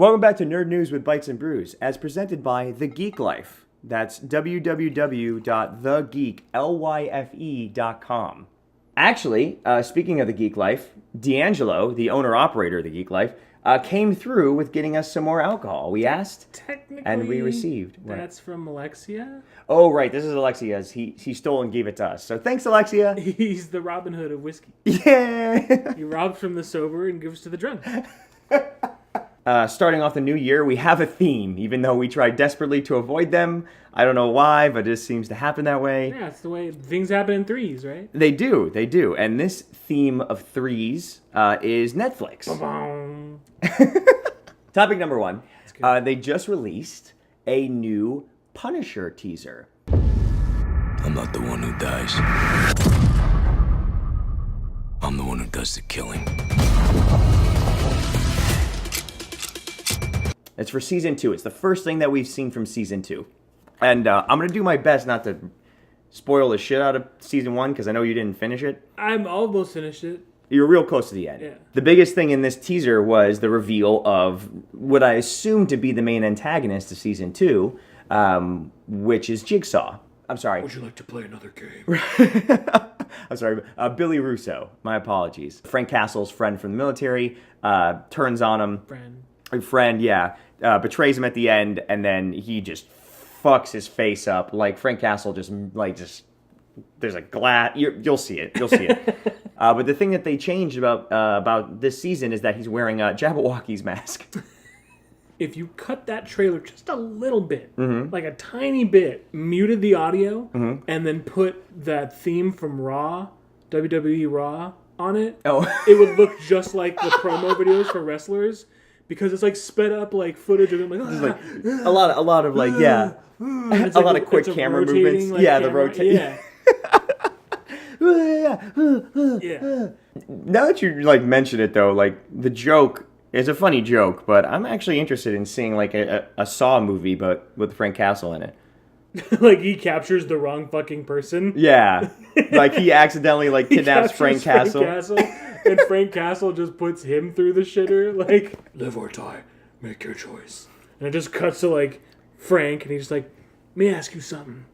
Welcome back to Nerd News with Bytes and Brews, as presented by The Geek Lyfe. That's www.thegeeklyfe.com. Actually, speaking of The Geek Lyfe, D'Angelo, the owner-operator of The Geek Lyfe, came through with getting us some more alcohol. We asked, and we received. That's from Alexia? Oh, right. This is Alexia's. He stole and gave it to us. So thanks, Alexia. He's the Robin Hood of whiskey. Yeah. He robs from the sober and gives to the drunk. Starting off the new year, we have a theme, even though we try desperately to avoid them. I don't know why, but it just seems to happen that way. Yeah, it's the way things happen in threes, right? They do. And this theme of threes is Netflix. Topic number one. They just released a new Punisher teaser. I'm not the one who dies. I'm the one who does the killing. It's for season 2. It's the first thing that we've seen from season 2. And I'm going to do my best not to spoil the shit out of season 1, because I know you didn't finish it. I'm almost finished it. You're real close to the end. Yeah. The biggest thing in this teaser was the reveal of what I assume to be the main antagonist of season 2, which is Jigsaw. I'm sorry. Would you like to play another game? I'm sorry. Billy Russo. My apologies. Frank Castle's friend from the military turns on him. Friend, yeah. Betrays him at the end, and then he just fucks his face up. Like, Frank Castle just there's a glass. You'll see it. But the thing that they changed about this season is that he's wearing a Jabberwocky's mask. If you cut that trailer just a little bit, like a tiny bit, muted the audio, and then put that theme from Raw, WWE Raw, on it, it would look just like the promo videos for wrestlers. Because it's like sped up like footage of him like, a lot of like a lot of quick camera movements. Like, yeah, camera, the rotate. Yeah. Now that you like mention it though, like the joke is a funny joke, but I'm actually interested in seeing like a Saw movie, but with Frank Castle in it. Like he captures the wrong fucking person. Yeah, like he accidentally like kidnaps Frank Castle. And Frank Castle just puts him through the shitter, like, live or die, make your choice. And it just cuts to like Frank, and he's just like, "Let me ask you something.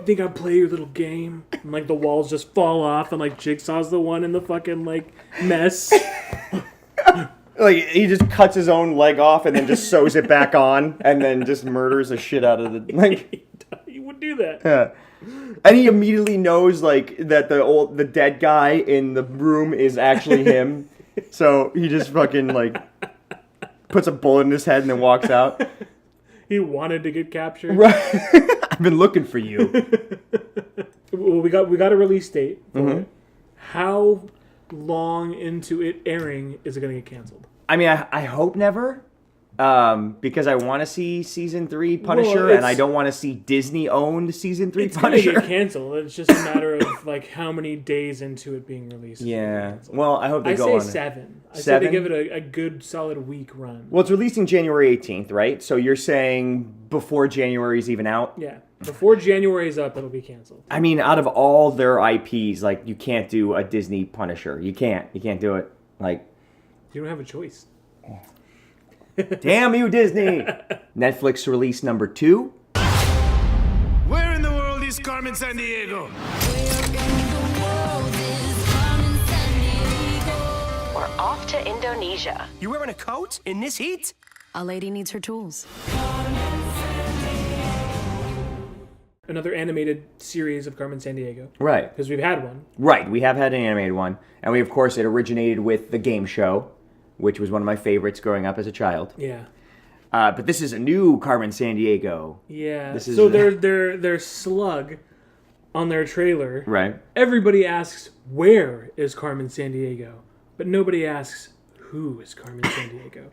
Think I'd play your little game?" And like the walls just fall off, and like Jigsaw's the one in the fucking like mess. Like he just cuts his own leg off and then just sews it back on, and then just murders the shit out of the like. He would do that. Yeah. And he immediately knows like that the dead guy in the room is actually him. So he just fucking like puts a bullet in his head and then walks out. He wanted to get captured. Right. I've been looking for you. Well, we got a release date for it. How long into it airing is it going to get canceled? I mean, I hope never. Because I want to see season 3 Punisher, and I don't want to see Disney-owned season 3 Punisher. It's going to get canceled. It's just a matter of like how many days into it being released. Yeah. Well, I hope they go on. I say 7. I say they give it a good solid week run. Well, it's releasing January 18th, right? So you're saying before January's even out? Yeah. Before January's up, it'll be canceled. I mean, out of all their IPs, like you can't do a Disney Punisher. You can't do it. Like you don't have a choice. Damn you, Disney! Netflix release number 2. Where in the world is Carmen Sandiego? We're off to Indonesia. You wearing a coat in this heat? A lady needs her tools. Another animated series of Carmen Sandiego. Right. Because we've had one. Right, we have had an animated one. And we, of course, it originated with the game show, which was one of my favorites growing up as a child. Yeah. But this is a new Carmen Sandiego. Yeah. So their slug on their trailer. Right. Everybody asks, where is Carmen Sandiego? But nobody asks, who is Carmen Sandiego?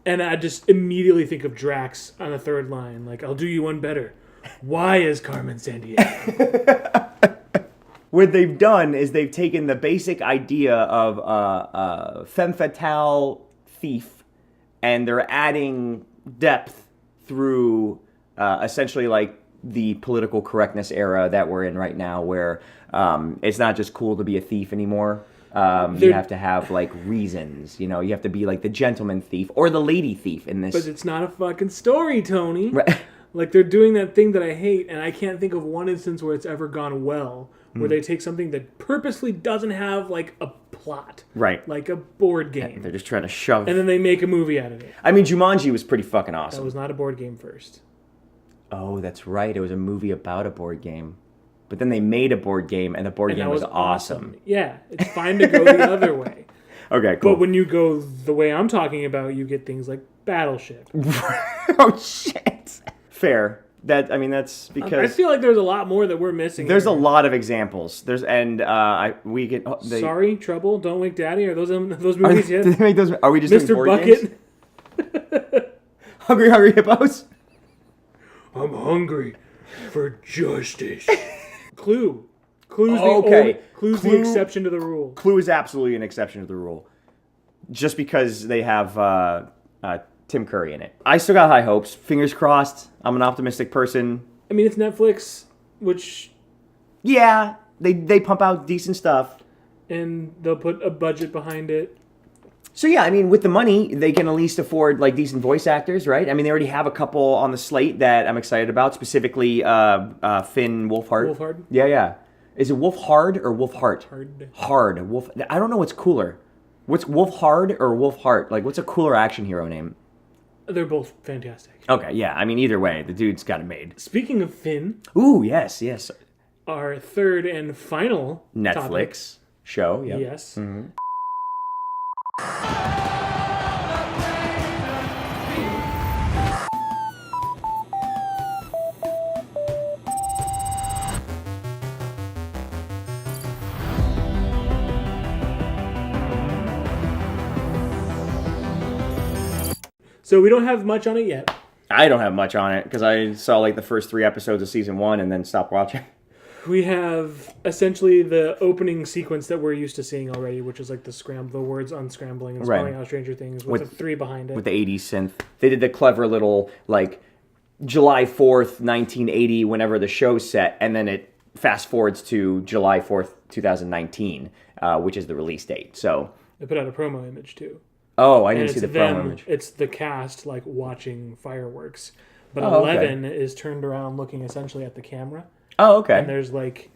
And I just immediately think of Drax on the third line. Like, I'll do you one better. Why is Carmen Sandiego? What they've done is they've taken the basic idea of a femme fatale thief, and they're adding depth through essentially like the political correctness era that we're in right now, where it's not just cool to be a thief anymore. You have to have, like, reasons. You know, you have to be, like, the gentleman thief or the lady thief in this. But it's not a fucking story, Tony. Right. Like, they're doing that thing that I hate, and I can't think of one instance where it's ever gone well, where they take something that purposely doesn't have, like, a plot. Right. Like a board game. They're just trying to shove... And then they make a movie out of it. I mean, Jumanji was pretty fucking awesome. That was not a board game first. Oh, that's right. It was a movie about a board game. But then they made a board game, and the board game was awesome. Yeah, it's fine to go the other way. Okay, cool. But when you go the way I'm talking about, you get things like Battleship. Oh, shit. Fair. That's because... I feel like there's a lot more that we're missing. There's here. a lot of examples. We get... Sorry, Trouble, Don't Wake Daddy. Are those movies yet? Did they make those? Are we just Mr. doing board Bucket? games? Hungry Hippos? I'm hungry for justice. Clue. Clue's the exception to the rule. Clue is absolutely an exception to the rule. Just because they have Tim Curry in it. I still got high hopes. Fingers crossed. I'm an optimistic person. I mean, it's Netflix, which... Yeah, they pump out decent stuff. And they'll put a budget behind it. So yeah, I mean, with the money, they can at least afford, like, decent voice actors, right? I mean, they already have a couple on the slate that I'm excited about, specifically Finn Wolfhard. Wolfhard? Yeah. Is it Wolfhard or Wolfhart? Hard. Wolf. I don't know what's cooler. What's Wolfhard or Wolfhart? Like, what's a cooler action hero name? They're both fantastic. Okay, yeah. I mean, either way, the dude's got it made. Speaking of Finn... Ooh, yes. Our third and final Netflix topic. Show, yeah. Yes. Mm-hmm. So we don't have much on it yet. I don't have much on it because I saw like the first 3 episodes of season 1 and then stopped watching. We have essentially the opening sequence that we're used to seeing already, which is like the words unscrambling and spelling out Stranger Things with a 3 behind it. With the 80s synth. They did the clever little, like, July 4th, 1980, whenever the show's set, and then it fast forwards to July 4th, 2019, which is the release date. So they put out a promo image too. Oh, I didn't see the promo image. It's the cast like watching fireworks, but 11 is turned around looking essentially at the camera. Oh, okay. And there's like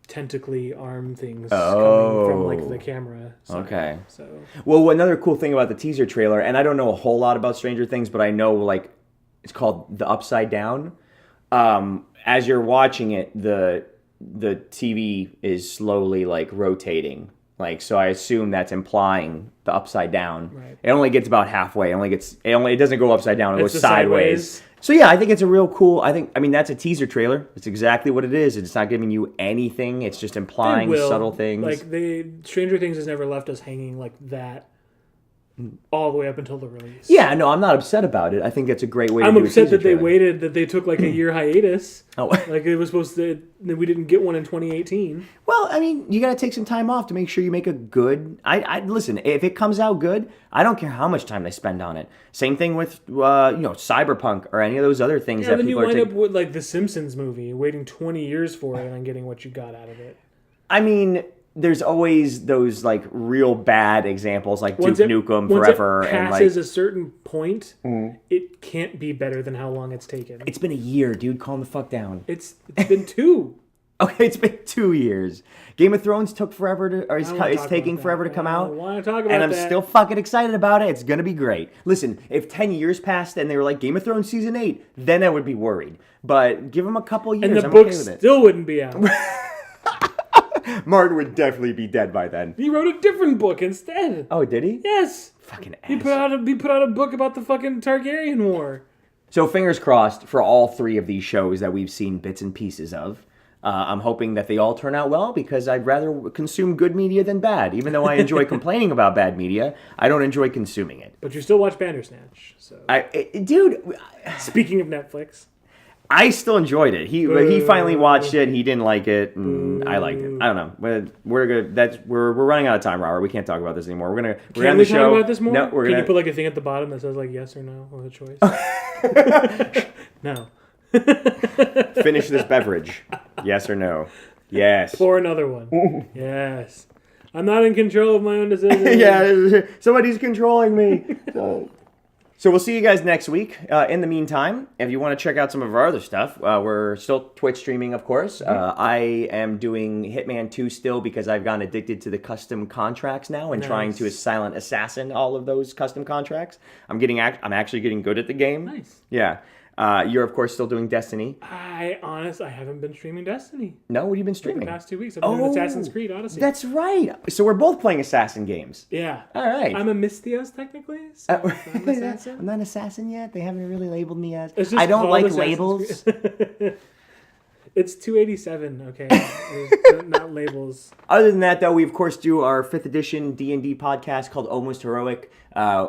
tentacly arm things coming from like the camera side. Okay. So well, another cool thing about the teaser trailer, and I don't know a whole lot about Stranger Things, but I know like it's called The Upside Down. As you're watching it, the TV is slowly like rotating. Like, so I assume that's implying the upside down. Right. It only gets about halfway. It doesn't go upside down. It goes sideways. So yeah, I think it's a real cool. I mean, that's a teaser trailer. It's exactly what it is. It's not giving you anything. It's just implying subtle things. Like Stranger Things has never left us hanging like that all the way up until the release. Yeah, no, I'm not upset about it. I think it's a great way to do a teaser upset that trailer. they waited, that they took like a year hiatus. Oh. Like it was supposed to, that we didn't get one in 2018. Well, I mean, you got to take some time off to make sure you make a good... listen, if it comes out good, I don't care how much time they spend on it. Same thing with, Cyberpunk or any of those other things that people are taking... then you wind up with like the Simpsons movie, waiting 20 years for it and then getting what you got out of it. I mean... There's always those like real bad examples, like Duke Nukem Forever, once it passes a certain point, it can't be better than how long it's taken. It's been a year, dude. Calm the fuck down. It's been 2. Okay, it's been 2 years. Game of Thrones took forever to, or it's taking forever to come out. I don't want to talk about and I'm that. still fucking excited about it. It's gonna be great. Listen, if 10 years passed and they were like Game of Thrones season 8, then I would be worried. But give them a couple years. And the I'm book okay with it. still wouldn't be out. Martin would definitely be dead by then. He wrote a different book instead. Oh, did he? Yes. Fucking ass. He put out a book about the fucking Targaryen War. So fingers crossed for all 3 of these shows that we've seen bits and pieces of. I'm hoping that they all turn out well because I'd rather consume good media than bad. Even though I enjoy complaining about bad media, I don't enjoy consuming it. But you still watch Bandersnatch. So. Dude. Speaking of Netflix. I still enjoyed it. He finally watched it. He didn't like it, and I liked it. I don't know. We're good. We're running out of time, Robert. We can't talk about this anymore. We're gonna end the show. Talk about this more? No, Can you put like a thing at the bottom that says like yes or no or the choice? No. Finish this beverage. Yes or no? Yes. Pour another one. Yes. I'm not in control of my own decisions. Yeah, somebody's controlling me. So we'll see you guys next week. In the meantime, if you want to check out some of our other stuff, we're still Twitch streaming, of course. I am doing Hitman 2 still because I've gotten addicted to the custom contracts now and trying to silent assassin all of those custom contracts. I'm actually getting good at the game. Nice. Yeah. You're, of course, still doing Destiny. I haven't been streaming Destiny. No? What have you been For streaming? the past 2 weeks. I've been doing Assassin's Creed Odyssey. That's right. So we're both playing assassin games. Yeah. All right. I'm a Misthios, technically. So I'm an assassin. I'm not an assassin yet. They haven't really labeled me as. It's just I don't called like Assassin's labels. Creed. It's 287, okay? It's not labels. Other than that, though, we of course do our 5th edition D&D podcast called Almost Heroic,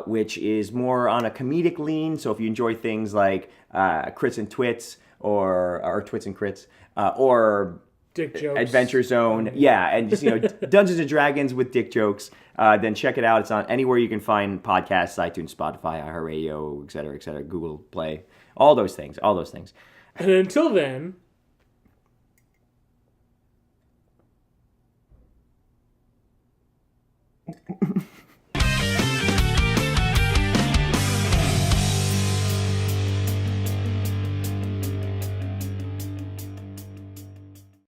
which is more on a comedic lean. So if you enjoy things like Crits and Twits or Twits and Crits or Dick jokes. Adventure Zone, and just Dungeons and Dragons with dick jokes, then check it out. It's on anywhere you can find podcasts: iTunes, Spotify, iHeartRadio, etc., Google Play, all those things. And until then.